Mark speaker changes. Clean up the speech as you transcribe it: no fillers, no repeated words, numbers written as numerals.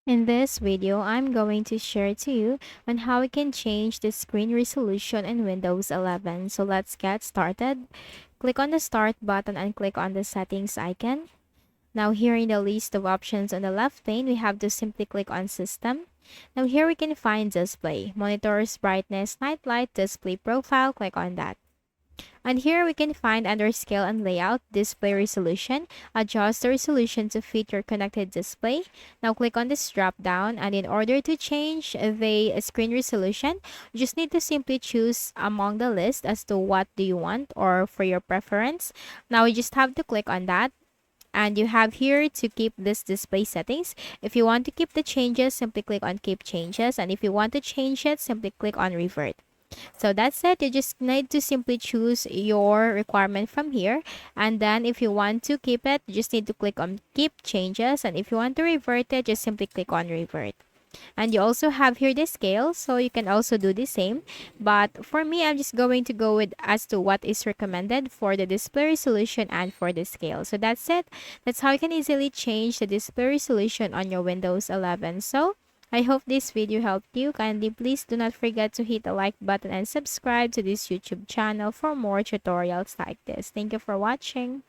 Speaker 1: In this video, I'm going to share to you on how we can change the screen resolution in Windows 11. So let's get started. Click on the Start button and click on the Settings icon. Now here in the list of options on the left pane, we have to simply click on System. Now here we can find Display, Monitors, Brightness, Night Light, Display Profile, click on that. And here we can find under Scale and Layout, Display Resolution. Adjust the resolution to fit your connected display. Now click on this drop down, and in order to change the screen resolution, you just need to simply choose among the list as to what do you want or for your preference. Now you just have to click on that. And you have here to keep this display settings. If you want to keep the changes, simply click on Keep Changes. And if you want to change it, simply click on Revert. So that's it. You just need to simply choose your requirement from here. And then if you want to keep it, you just need to click on Keep Changes. And if you want to revert it, just simply click on Revert. And you also have here the scale, so you can also do the same. But for me, I'm just going to go with as to what is recommended for the display resolution and for the scale. So that's it. That's how you can easily change the display resolution on your Windows 11. So I hope this video helped you. Kindly please do not forget to hit the like button and subscribe to this YouTube channel for more tutorials like this. Thank you for watching.